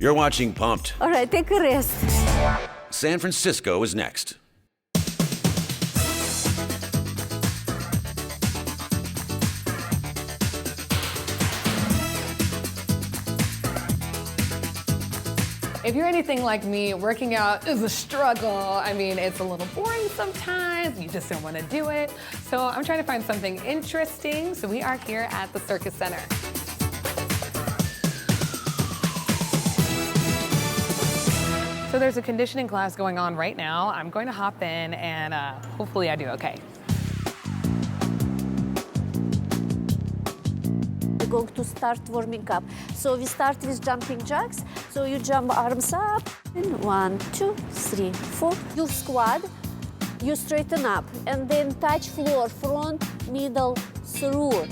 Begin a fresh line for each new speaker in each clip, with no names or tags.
You're watching Pumped.
All right, take a rest.
San Francisco is next.
If you're anything like me, working out is a struggle. I mean, it's a little boring sometimes. You just don't want to do it. So I'm trying to find something interesting. So we are here at the Circus Center. So there's a conditioning class going on right now. I'm going to hop in and hopefully I do okay.
We're going to start warming up. So we start with jumping jacks. So you jump arms up. 1, 2, 3, 4. You squat, you straighten up, and then touch floor, front, middle, through.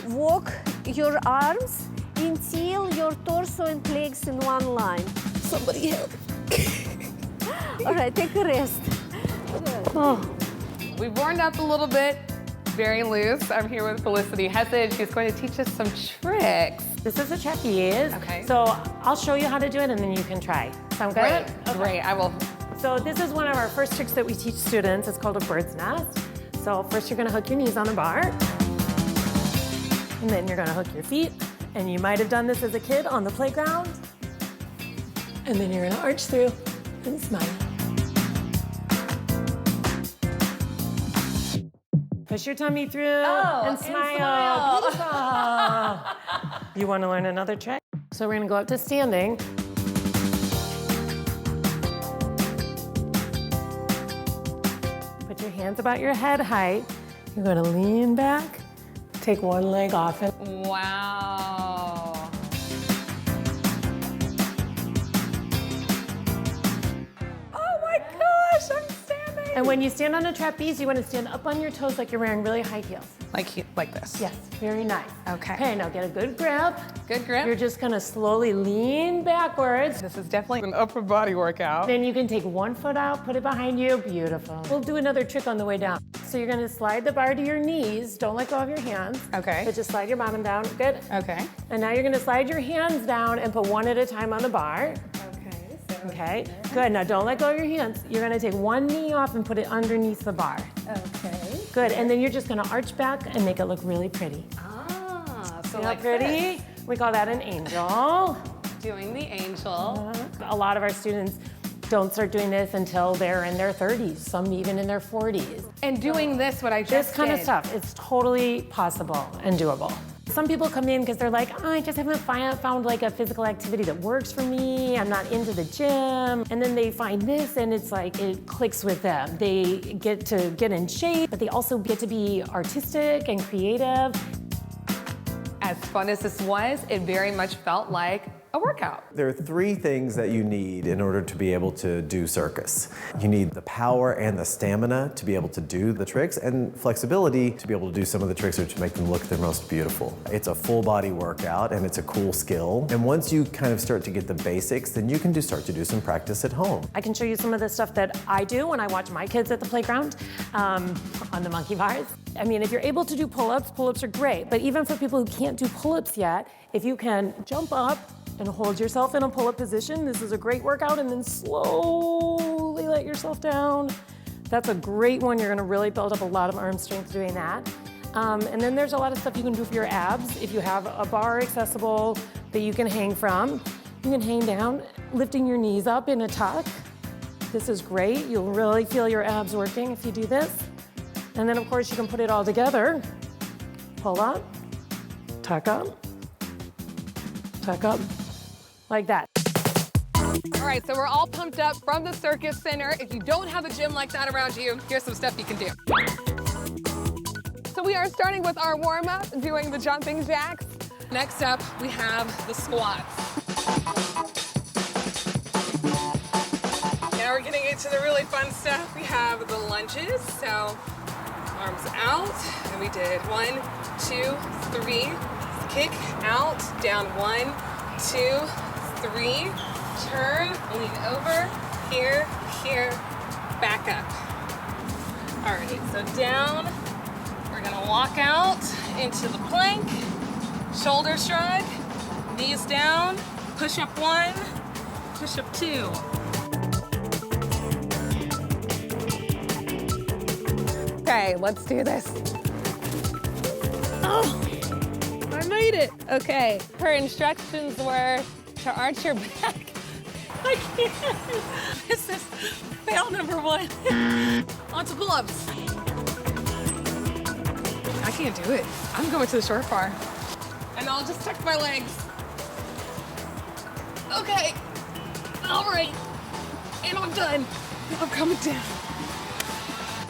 Walk your arms until your torso and legs in one line. Somebody help. All right, take a rest.
Oh. We've warmed up a little bit, very loose. I'm here with Felicity Hessage. She's going to teach us some tricks.
This is a trapeze.
Okay.
So I'll show you how to do it and then you can try. Sound good?
Great,
Okay.
great, I will.
So this is one of our first tricks that we teach students. It's called a bird's nest. So first you're gonna hook your knees on a bar. And then you're gonna hook your feet. And you might have done this as a kid on the playground. And then you're gonna arch through and smile. Push your tummy through and smile. Beautiful. You want to learn another trick? So we're going to go up to standing. Put your hands about your head height. You're going to lean back, take one leg off.
Wow. Oh my gosh, I'm standing.
And when you stand on a trapeze, you want to stand up on your toes like you're wearing really high heels.
Like this?
Yes, very nice.
Okay.
Okay, now get a good grip.
Good grip.
You're just gonna slowly lean backwards.
This is definitely an upper body workout.
Then you can take one foot out, put it behind you. Beautiful. We'll do another trick on the way down. So you're gonna slide the bar to your knees. Don't let go of your hands.
Okay.
But just slide your bottom down. Good.
Okay.
And now you're gonna slide your hands down and put one at a time on the bar.
Okay. So
Okay. Good. Now don't let go of your hands. You're gonna take one knee off and put it underneath the bar.
Okay.
Good. And then you're just gonna arch back and make it look really pretty.
Ah, so
See
like
how pretty?
this.
We call that an angel.
Doing the angel.
A lot of our students don't start doing this until they're in their 30s, some even in their 40s.
And doing this, what I just
This kind of
did.
stuff, it's totally possible and doable. Some people come in because they're like, oh, I just haven't found like a physical activity that works for me. I'm not into the gym. And then they find this and it's like, it clicks with them. They get to get in shape, but they also get to be artistic and creative.
As fun as this was, it very much felt like a workout.
There are three things that you need in order to be able to do circus. You need the power and the stamina to be able to do the tricks, and flexibility to be able to do some of the tricks or to make them look their most beautiful. It's a full body workout and it's a cool skill. And once you kind of start to get the basics, then you can start to do some practice at home.
I can show you some of the stuff that I do when I watch my kids at the playground on the monkey bars. I mean, if you're able to do pull-ups, pull-ups are great. But even for people who can't do pull-ups yet, if you can jump up and hold yourself in a pull-up position, this is a great workout, and then slowly let yourself down. That's a great one. You're gonna really build up a lot of arm strength doing that. And then there's a lot of stuff you can do for your abs. If you have a bar accessible that you can hang from, you can hang down, lifting your knees up in a tuck. This is great. You'll really feel your abs working if you do this. And then of course you can put it all together. Pull up, tuck up, like that.
All right, so we're all pumped up from the Circus Center. If you don't have a gym like that around you, here's some stuff you can do. So we are starting with our warm-up, doing the jumping jacks. Next up, we have the squats. Now we're getting into the really fun stuff. We have the lunges, so arms out, and we did 1, 2, 3, kick, out, down, 1, 2, 3, turn, lean over, here, back up. All right, so down, we're gonna walk out into the plank, shoulder shrug, knees down, Push up 1, push up 2. Okay, let's do this. Oh, I made it. Okay, her instructions were to arch your back. I can't. This is fail number 1. On to pull-ups. I can't do it. I'm going to the short bar. And I'll just tuck my legs. Okay. All right. And I'm done. I'm coming down.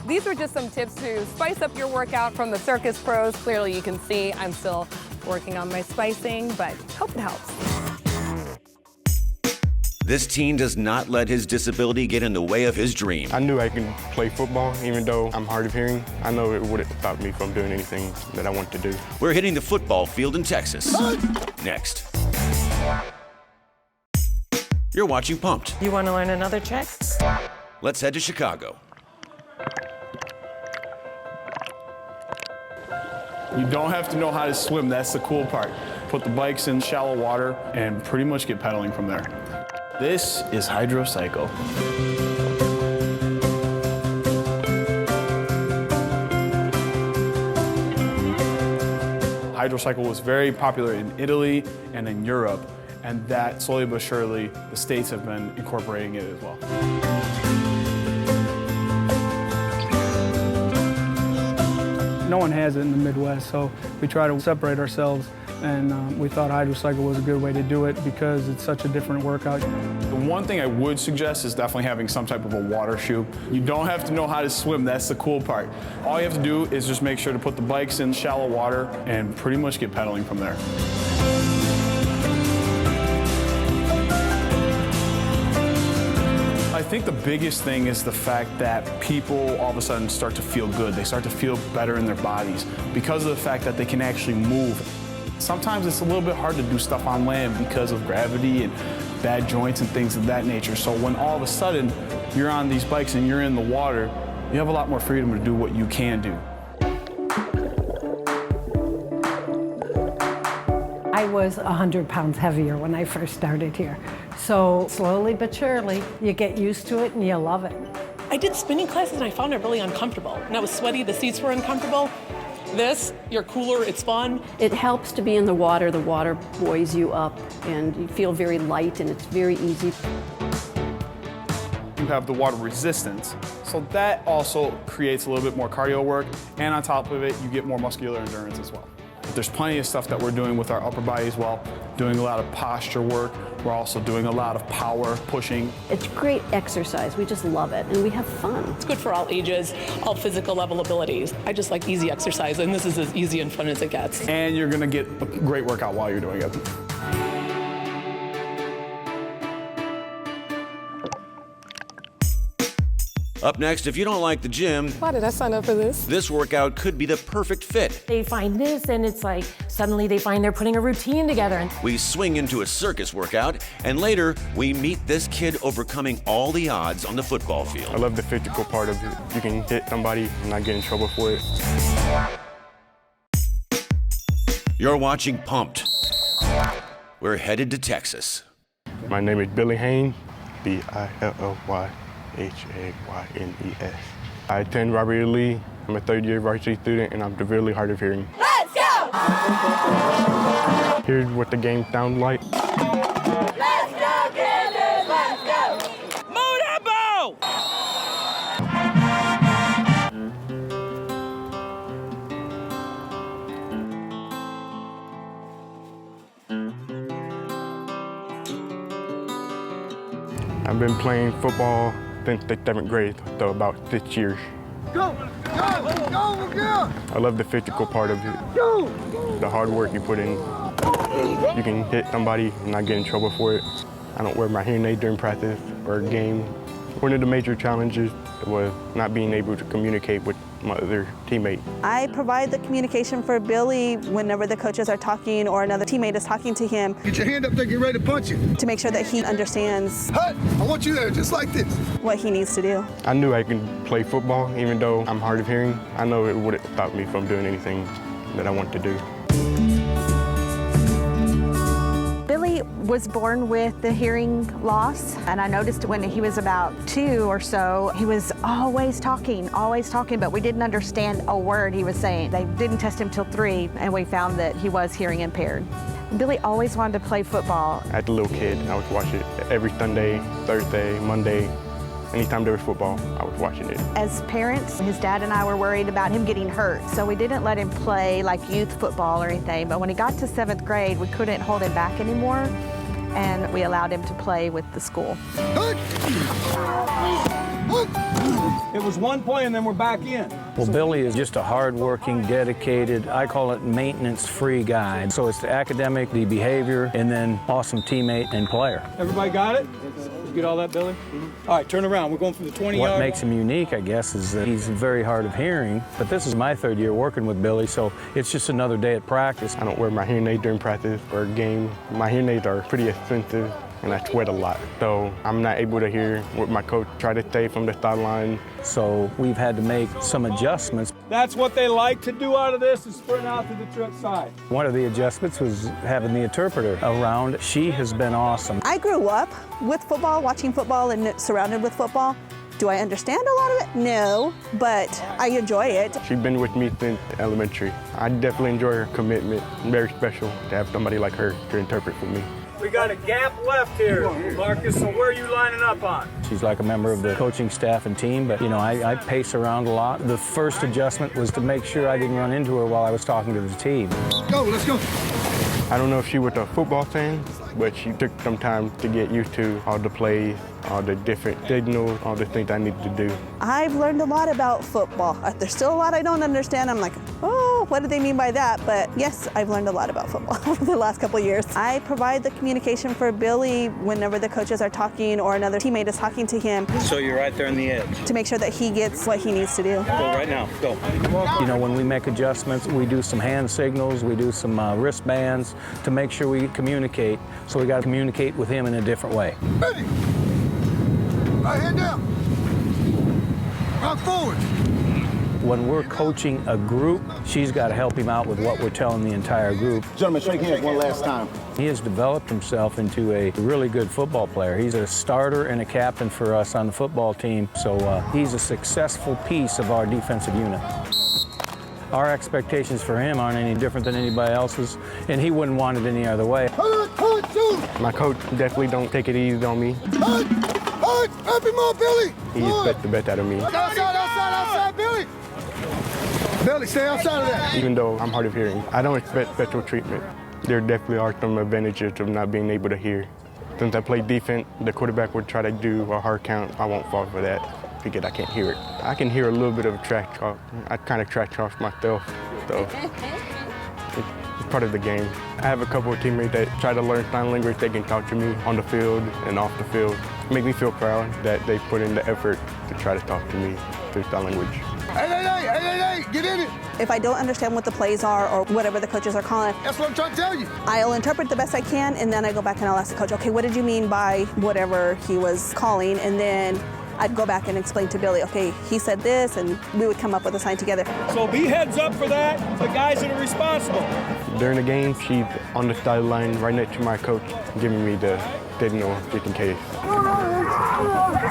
These were just some tips to spice up your workout from the Circus pros. Clearly you can see I'm still working on my spicing, but hope it helps.
This teen does not let his disability get in the way of his dream.
I knew I could play football, even though I'm hard of hearing. I know it would have stopped me from doing anything that I want to do.
We're hitting the football field in Texas. Next. You're watching Pumped.
You want to learn another trick?
Let's head to Chicago.
You don't have to know how to swim, that's the cool part. Put the bikes in shallow water and pretty much get pedaling from there. This is HYDROCYCLE. HYDROCYCLE was very popular in Italy and in Europe, and that slowly but surely the States have been incorporating it as well.
No one has it in the Midwest, so we try to separate ourselves, and we thought HYDROCYCLE was a good way to do it because it's such a different workout.
The one thing I would suggest is definitely having some type of a water shoe. You don't have to know how to swim, that's the cool part. All you have to do is just make sure to put the bikes in shallow water and pretty much get pedaling from there. I think the biggest thing is the fact that people all of a sudden start to feel good. They start to feel better in their bodies because of the fact that they can actually move. Sometimes it's a little bit hard to do stuff on land because of gravity and bad joints and things of that nature. So when all of a sudden you're on these bikes and you're in the water, you have a lot more freedom to do what you can do.
I was 100 pounds heavier when I first started here. So slowly but surely, you get used to it and you love it.
I did spinning classes and I found it really uncomfortable. And I was sweaty, the seats were uncomfortable. This, you're cooler, it's fun.
It helps to be in the water buoys you up and you feel very light and it's very easy.
You have the water resistance, so that also creates a little bit more cardio work, and on top of it, you get more muscular endurance as well. There's plenty of stuff that we're doing with our upper body as well, doing a lot of posture work. We're also doing a lot of power pushing.
It's great exercise. We just love it, and we have fun.
It's good for all ages, all physical level abilities. I just like easy exercise, and this is as easy and fun as it gets.
And you're gonna get a great workout while you're doing it.
Up next, if you don't like the gym,
Why did I sign up for this?
this workout could be the perfect fit.
They find this, and it's like suddenly they find they're putting a routine together. And
We swing into a circus workout, and later we meet this kid overcoming all the odds on the football
I
field.
love the physical part of it. You can hit somebody and not get in trouble for it.
You're watching Pumped. We're headed to Texas.
My name is Billy Haynes, B-I-L-L-Y. Haynes. I attend Robert E. Lee. I'm a third-year varsity student, and I'm severely hard of hearing.
Let's go!
Here's what the game sounds like.
Let's go, Kansas! Let's go!
Move that ball!
I've been playing football since the 7th grade, so about 6 years.
Go! Go! Go! Go!
I love the physical part of it. The hard work you put in. You can hit somebody and not get in trouble for it. I don't wear my hearing aid during practice or game. One of the major challenges was not being able to communicate with my other teammate.
I provide the communication for Billy whenever the coaches are talking or another teammate is talking to him.
Get your hand up there, get ready to punch it.
To make sure that he understands
Hut! I want you there, just like this.
what he needs to do.
I knew I could play football, even though I'm hard of hearing. I know it wouldn't stop me from doing anything that I want to do.
Billy
was born with the hearing loss, and I noticed when he was about 2 or so, he was always talking, but we didn't understand a word he was saying. They didn't test him till 3, and we found that he was hearing impaired. Billy always wanted to play football.
As a little kid, I would watch it every Sunday, Thursday, Monday. Anytime there was football, I was watching it.
As parents, his dad and I were worried about him getting hurt, so we didn't let him play like youth football or anything. But when he got to 7th grade, we couldn't hold him back anymore, and we allowed him to play with the school.
It was 1 play and then we're back in.
Well, Billy is just a hard-working, dedicated, I call it maintenance-free guy. So it's the academic, the behavior, and then awesome teammate and player.
Everybody got it? You get all that, Billy? All right, turn around. We're going from the 20-yard.
What makes him unique, I guess, is that he's very hard of hearing. But this is my 3rd year working with Billy, so it's just another day at practice.
I don't wear my hearing aid during practice or game. My hearing aids are pretty expensive, and I sweat a lot. So I'm not able to hear what my coach tried to say from the sideline.
So we've had to make some adjustments.
That's what they like to do out of this, is sprint out to the trip side.
One of the adjustments was having the interpreter around. She has been awesome.
I grew up with football, watching football and surrounded with football. Do I understand a lot of it? No, but I enjoy it.
She's been with me since elementary. I definitely enjoy her commitment. Very special to have somebody like her to interpret for me.
We got a gap left here, Marcus, so where are you lining up on?
She's like a member of the coaching staff and team, but I pace around a lot. The first adjustment was to make sure I didn't run into her while I was talking to the team.
Let's go.
I don't know if she was a football fan, but she took some time to get used to all the plays, all the different signals, all the things I needed to do.
I've learned a lot about football. There's still a lot I don't understand. I'm like, oh, what do they mean by that? But yes, I've learned a lot about football over the last couple of years. I provide the communication for Billy whenever the coaches are talking or another teammate is talking to him.
So you're right there on the edge.
To make sure that he gets what he needs to do.
Go right now, go. When we make adjustments, we do some hand signals, we do some wristbands to make sure we communicate. So we got to communicate with him in a different way.
Ready. Right hand down. Rock forward.
When we're coaching a group, she's got to help him out with what we're telling the entire group.
Gentlemen, shake hands one last time.
He has developed himself into a really good football player. He's a starter and a captain for us on the football team, so he's a successful piece of our defensive unit. Our expectations for him aren't any different than anybody else's, and he wouldn't want it any other way.
My coach definitely don't take it easy on me.
Help him up, Billy.
He expects the best out of me.
Outside, Billy. Billy, stay outside of that.
Even though I'm hard of hearing, I don't expect special treatment. There definitely are some advantages of not being able to hear. Since I play defense, the quarterback would try to do a hard count. I won't fall for that because I can't hear it. I can hear a little bit of a track talk. I kind of track talk myself, so it's part of the game. I have a couple of teammates that try to learn sign language. They can talk to me on the field and off the field. It makes me feel proud that they put in the effort to try to talk to me through sign language.
Hey, get in it.
If I don't understand what the plays are or whatever the coaches are calling,
that's what I'm trying to tell you.
I'll interpret the best I can, and then I go back and I'll ask the coach, okay, what did you mean by whatever he was calling? And then I'd go back and explain to Billy, okay, he said this, and we would come up with a sign together.
So be heads up for that, the guys that are responsible.
During the game, she's on the sideline right next to my coach, giving me the signal just in case.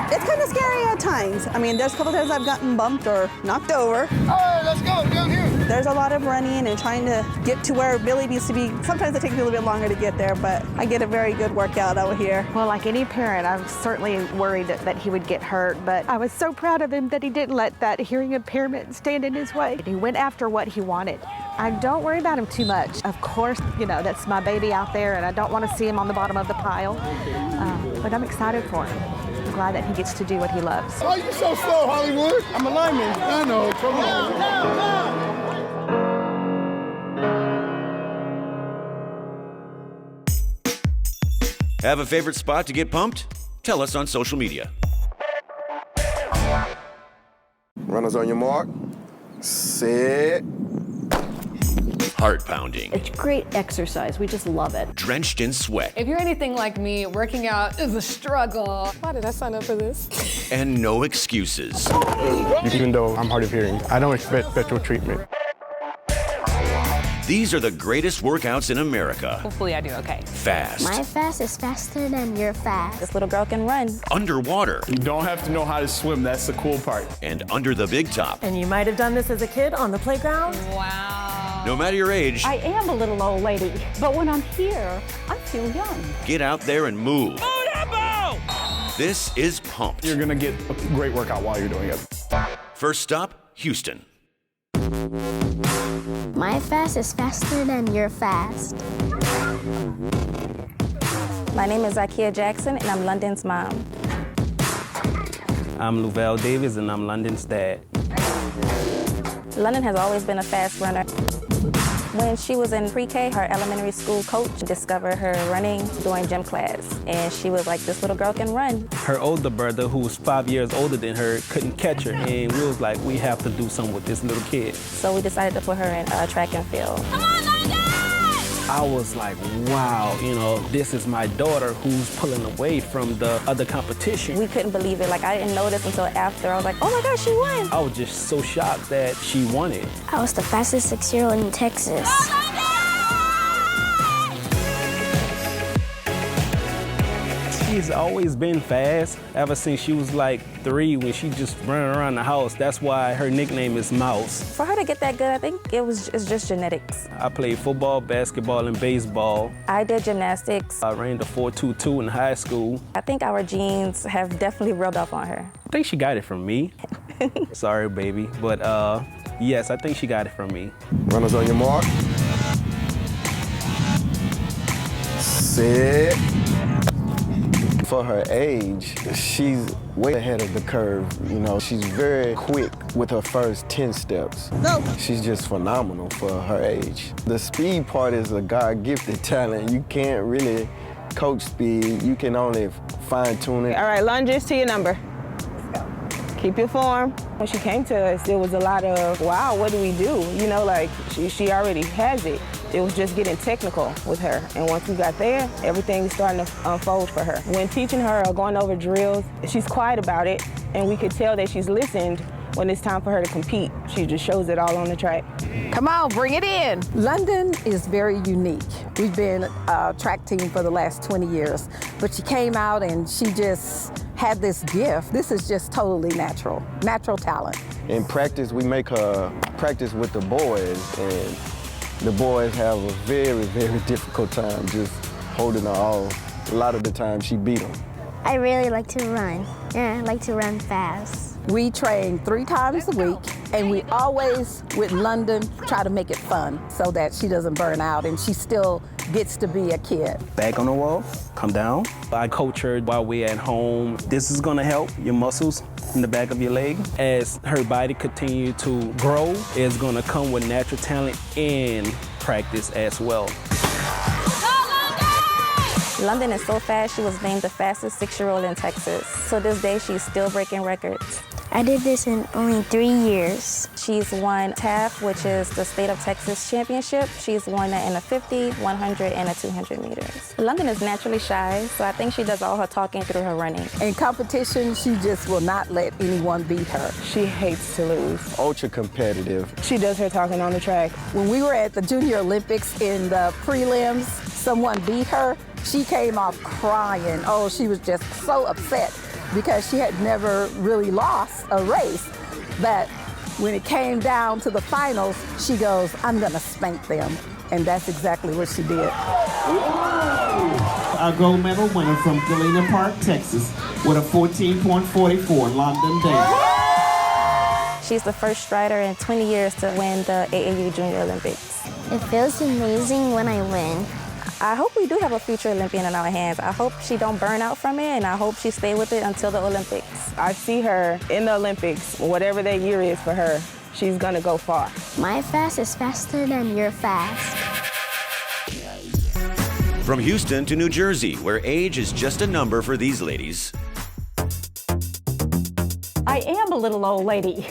It's kind of scary at times. I mean, there's a couple times I've gotten bumped or knocked over.
All right, let's go, down here.
There's a lot of running and trying to get to where Billy needs to be. Sometimes it takes me a little bit longer to get there, but I get a very good workout over here.
Well, like any parent, I was certainly worried that he would get hurt, but I was so proud of him that he didn't let that hearing impairment stand in his way. He went after what he wanted. I don't worry about him too much. Of course, that's my baby out there, and I don't want to see him on the bottom of the pile, but I'm excited for him. I'm glad that he gets to do what he loves.
Oh, you so slow, Hollywood. I'm a lineman. I know, come on.
Have a favorite spot to get pumped? Tell us on social media.
Runners on your mark. Set.
Heart pounding.
It's great exercise. We just love it.
Drenched in sweat.
If you're anything like me, working out is a struggle. Why did I sign up for this?
And no excuses.
Even though I'm hard of hearing, I don't expect special treatment.
These are the greatest workouts in America.
Hopefully I do okay.
Fast.
My fast is faster than your fast. This little girl can run.
Underwater.
You don't have to know how to swim. That's the cool part.
And under the big top.
And you might have done this as a kid on the playground.
Wow.
No matter your age.
I am a little old lady, but when I'm here, I feel young.
Get out there and move. This is Pumped.
You're gonna get a great workout while you're doing it.
First stop, Houston.
My fast is faster than your fast.
My name is Zakia Jackson, and I'm London's mom.
I'm Louvel Davis, and I'm London's dad.
London has always been a fast runner. When she was in pre-K, her elementary school coach discovered her running during gym class, and she was like, this little girl can run.
Her older brother, who was 5 years older than her, couldn't catch her, and we was like, we have to do something with this little kid.
So we decided to put her in track and field.
Come on, London! I was like, wow, you know, this is my daughter who's pulling away from the other competition.
We couldn't believe it. Like, I didn't know this until after. I was like, oh my gosh, she won.
I was just so shocked that she won it.
I was the fastest 6-year-old in Texas.
She's always been fast ever since she was like 3 when she just running around the house. That's why her nickname is Mouse.
For her to get that good, I think it's just genetics.
I played football, basketball, and baseball.
I did gymnastics.
I ran the 4.22 in high school.
I think our genes have definitely rubbed off on her.
I think she got it from me. Sorry, baby. But yes, I think she got it from me.
Runners on your mark. Set. For her age, she's way ahead of the curve. You know, she's very quick with her first 10 steps. No. She's just phenomenal for her age. The speed part is a God-gifted talent. You can't really coach speed. You can only fine-tune it.
All right, lunges to your number. Keep your form. When she came to us, there was a lot of, wow, what do we do? You know, like, she already has it. It was just getting technical with her. And once we got there, everything's starting to unfold for her. When teaching her or going over drills, she's quiet about it, and we could tell that she's listened when it's time for her to compete. She just shows it all on the track.
Come on, bring it in. London is very unique. We've been a track team for the last 20 years, but she came out and she just had this gift. This is just totally natural talent.
In practice, we make her practice with the boys, and the boys have a very, very difficult time just holding her all. A lot of the time, she beat them.
I really like to run, and I like to run fast.
We train 3 times a week, and we always, with London, try to make it fun so that she doesn't burn out and she still gets to be a kid.
Back on the wall, come down. I coach her while we're at home. This is gonna help your muscles in the back of your leg. As her body continue to grow, it's gonna come with natural talent and practice as well.
London is so fast, she was named the fastest 6-year-old in Texas. So this day, she's still breaking records.
I did this in only 3 years.
She's won TAF, which is the State of Texas Championship. She's won that in the 50, 100, and the 200 meters. London is naturally shy, so I think she does all her talking through her running.
In competition, she just will not let anyone beat her.
She hates to lose.
Ultra competitive.
She does her talking on the track.
When we were at the Junior Olympics in the prelims, someone beat her. She came off crying. Oh, she was just so upset because she had never really lost a race. But when it came down to the finals, she goes, I'm gonna spank them. And that's exactly what she did.
Our gold medal winner from Galena Park, Texas, with a 14.44, London Davis.
She's the first strider in 20 years to win the AAU Junior Olympics.
It feels amazing when I win.
I hope we do have a future Olympian in our hands. I hope she don't burn out from it, and I hope she stay with it until the Olympics.
I see her in the Olympics, whatever that year is for her, she's gonna go far.
My fast is faster than your fast.
From Houston to New Jersey, where age is just a number for these ladies.
I am a little old lady,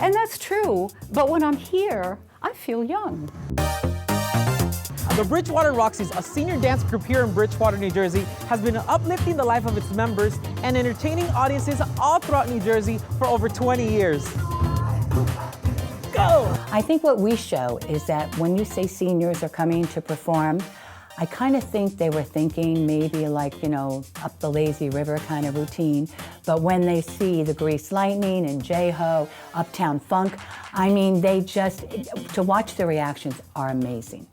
and that's true, but when I'm here, I feel young.
The Bridgewater ROXIES, a senior dance group here in Bridgewater, New Jersey, has been uplifting the life of its members and entertaining audiences all throughout New Jersey for over 20 years. Go go!
I think what we show is that when you say seniors are coming to perform, I kind of think they were thinking maybe like, you know, up the lazy river kind of routine. But when they see the Grease Lightning and J-Ho, Uptown Funk, I mean, they just, to watch the reactions are amazing.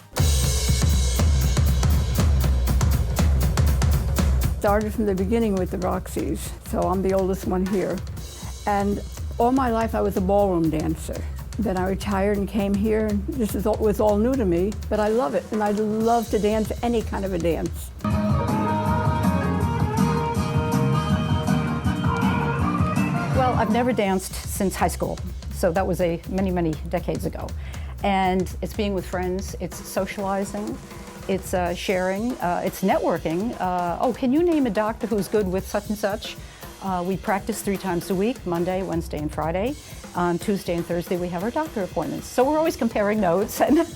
Started from the beginning with the ROXIES, so I'm the oldest one here. And all my life I was a ballroom dancer. Then I retired and came here, and this was all new to me, but I love it, and I love to dance any kind of a dance.
Well, I've never danced since high school, so that was many, many decades ago. And it's being with friends, it's socializing, it's sharing, it's networking. Oh, can you name a doctor who's good with such and such? We practice 3 times a week, Monday, Wednesday, and Friday. On Tuesday and Thursday, we have our doctor appointments. So we're always comparing notes, and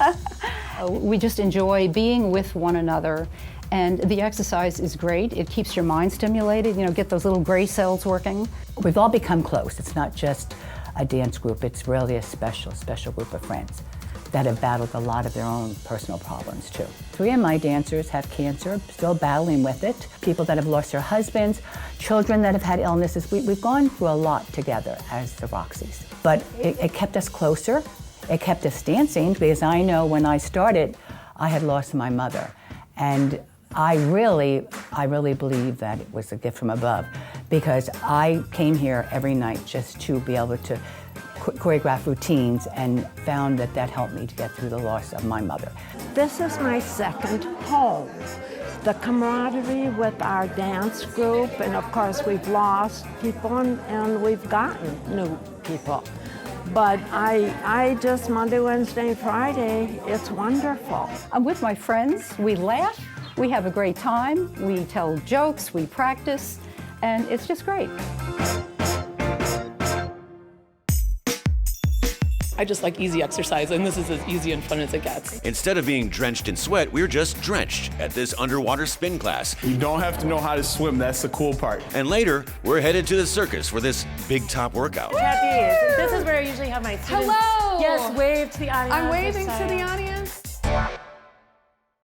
we just enjoy being with one another. And the exercise is great. It keeps your mind stimulated, you know, get those little gray cells working. We've all become close. It's not just a dance group. It's really a special, special group of friends that have battled a lot of their own personal problems too. 3 of my dancers have cancer, still battling with it. People that have lost their husbands, children that have had illnesses. We've gone through a lot together as the ROXIES. But it kept us closer. It kept us dancing because I know when I started, I had lost my mother. And I really believe that it was a gift from above because I came here every night just to be able to choreograph routines and found that that helped me to get through the loss of my mother.
This is my second home. The camaraderie with our dance group, and of course we've lost people and we've gotten new people. But I just Monday, Wednesday, and Friday, it's wonderful.
I'm with my friends, we laugh, we have a great time, we tell jokes, we practice, and it's just great.
I just like easy exercise, and this is as easy and fun as it gets.
Instead of being drenched in sweat, we're just drenched at this underwater spin class.
You don't have to know how to swim, that's the cool part.
And later, we're headed to the circus for this big top workout.
Trapeze. This is where I usually have my students.
Hello!
Yes, wave to the audience.
I'm waving to the audience.